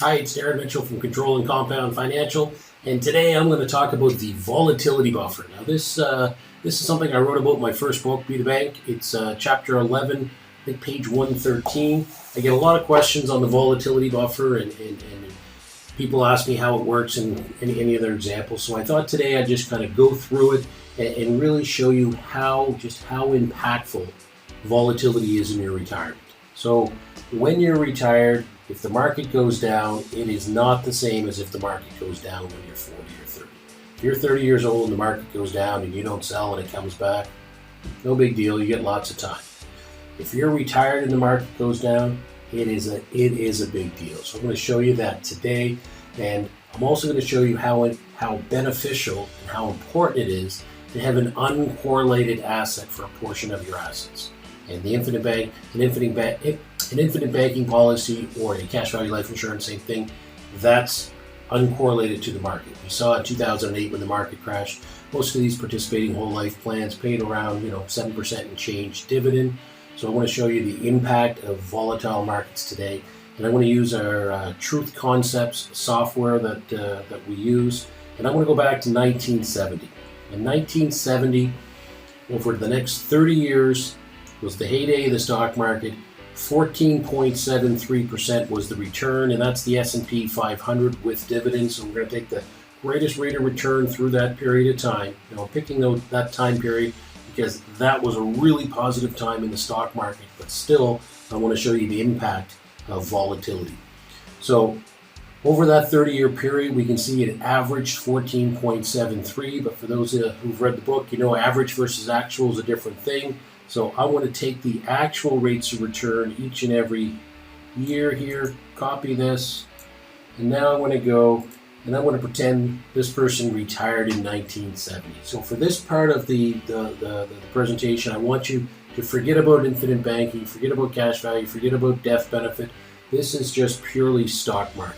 Hi, it's Darren Mitchell from Control and Compound Financial, and today I'm going to talk about the volatility buffer. Now, this is something I wrote about in my first book, Be the Bank. It's chapter 11, I think page 113. I get a lot of questions on the volatility buffer, and people ask me how it works and any other examples. So I thought today I'd just kind of go through it and really show you how impactful volatility is in your retirement. So when you're retired, if the market goes down, it is not the same as if the market goes down when you're 40 or 30. If you're 30 years old and the market goes down and you don't sell and it comes back, no big deal, you get lots of time. If you're retired and the market goes down, it is a big deal. So I'm going to show you that today, and I'm also going to show you how beneficial and how important it is to have an uncorrelated asset for a portion of your assets. And the infinite banking policy or a cash value life insurance, same thing, that's uncorrelated to the market. We saw in 2008 when the market crashed, most of these participating whole life plans paid around 7% and change dividend. So I want to show you the impact of volatile markets today, and I want to use our Truth Concepts software that we use, and I want to go back to 1970. In 1970, over the next 30 years, was the heyday of the stock market. 14.73% was the return, and that's the S&P 500 with dividends. So we're going to take the greatest rate of return through that period of time. I'm picking that time period because that was a really positive time in the stock market, but still I want to show you the impact of volatility. So over that 30-year period, we can see it averaged 14.73, but for those who've read the book, average versus actual is a different thing. So I want to take the actual rates of return each and every year here, copy this, and now I want to go and I want to pretend this person retired in 1970. So for this part of the presentation, I want you to forget about infinite banking, forget about cash value, forget about death benefit. This is just purely stock market.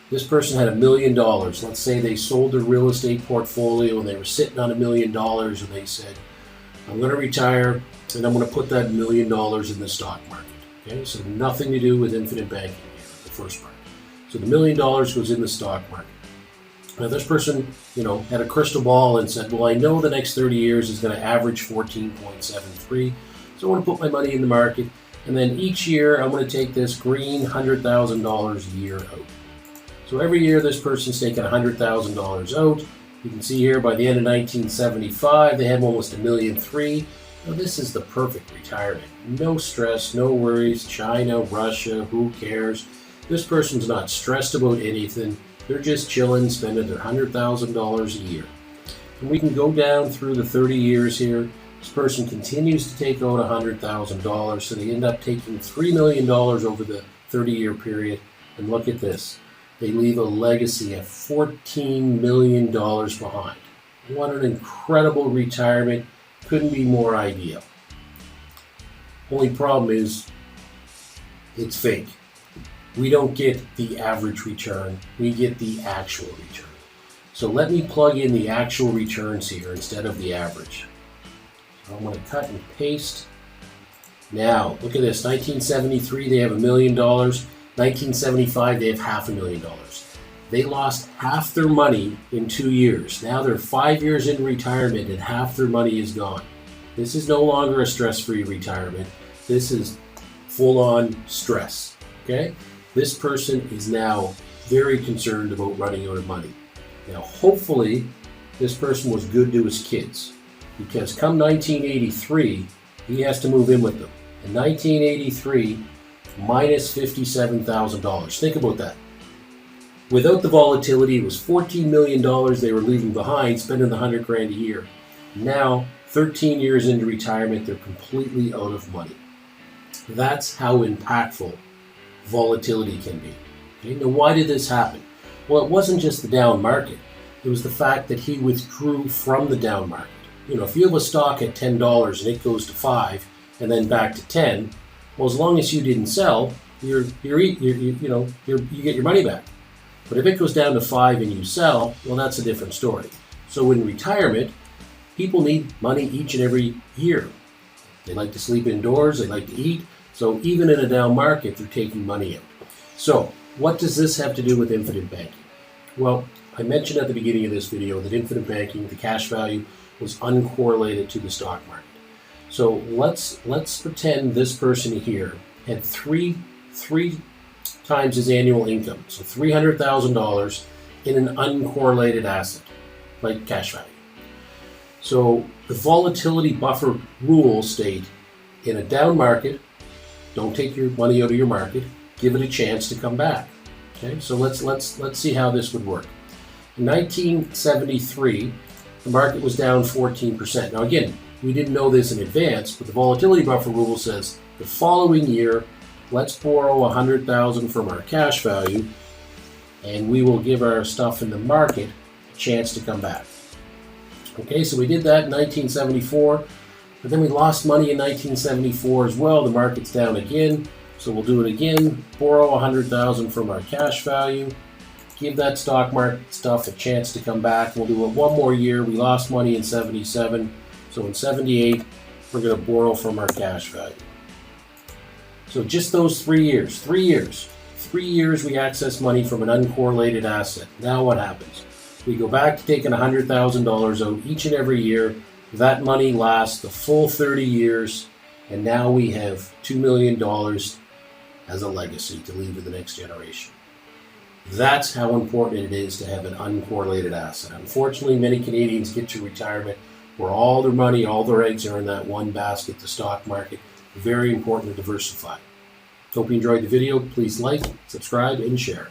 This person had $1 million. Let's say they sold their real estate portfolio and they were sitting on $1 million and they said, I'm going to retire and I'm going to put that $1 million in the stock market. Okay, so nothing to do with infinite banking here, the first part. So the $1 million goes in the stock market. Now this person, had a crystal ball and said, well, I know the next 30 years is going to average 14.73. So I want to put my money in the market. And then each year I'm going to take this green $100,000 a year out. So every year this person's taking $100,000 out. You can see here by the end of 1975, they had almost $1.3 million. Now this is the perfect retirement. No stress, no worries. China, Russia, who cares? This person's not stressed about anything. They're just chilling, spending their $100,000 a year. And we can go down through the 30 years here. This person continues to take out $100,000, so they end up taking $3 million over the 30-year period. And look at this. They leave a legacy of $14 million behind. What an incredible retirement. Couldn't be more ideal. Only problem is it's fake. We don't get the average return. We get the actual return. So let me plug in the actual returns here instead of the average. So I'm going to cut and paste. Now, look at this. 1973, they have $1 million. 1975, they have $500,000. They lost half their money in 2 years. Now they're 5 years in retirement and half their money is gone. This is no longer a stress-free retirement. This is full-on stress, okay? This person is now very concerned about running out of money. Now, hopefully, this person was good to his kids, because come 1983, he has to move in with them. In 1983, minus $57,000. Think about that. Without the volatility, it was $14 million they were leaving behind, spending the $100,000 a year. Now, 13 years into retirement, they're completely out of money. That's how impactful volatility can be. Okay? Now, why did this happen? Well, it wasn't just the down market. It was the fact that he withdrew from the down market. If you have a stock at $10 and it goes to $5 and then back to 10, well, as long as you didn't sell, you get your money back. But if it goes down to 5 and you sell, well, that's a different story. So in retirement, people need money each and every year. They like to sleep indoors, they like to eat. So even in a down market, they're taking money out. So What does this have to do with infinite banking? Well, I mentioned at the beginning of this video that infinite banking, the cash value, was uncorrelated to the stock market. So let's pretend this person here had three times his annual income, so $300,000 in an uncorrelated asset, like cash value. So the volatility buffer rules state, in a down market, don't take your money out of your market, give it a chance to come back. Okay, so let's see how this would work. In 1973, the market was down 14%. Now again, we didn't know this in advance, but the volatility buffer rule says the following year, let's borrow $100,000 from our cash value, and we will give our stuff in the market a chance to come back. Okay, so we did that in 1974, but then we lost money in 1974 as well. The market's down again, so we'll do it again. Borrow $100,000 from our cash value, give that stock market stuff a chance to come back. We'll do it one more year. We lost money in 77, so in 78, we're going to borrow from our cash value. So just those 3 years, 3 years we access money from an uncorrelated asset. Now what happens? We go back to taking $100,000 out each and every year. That money lasts the full 30 years, and now we have $2 million as a legacy to leave to the next generation. That's how important it is to have an uncorrelated asset. Unfortunately, many Canadians get to retirement where all their money, all their eggs are in that one basket, the stock market. Very important to diversify. Hope you enjoyed the video. Please like, subscribe, and share.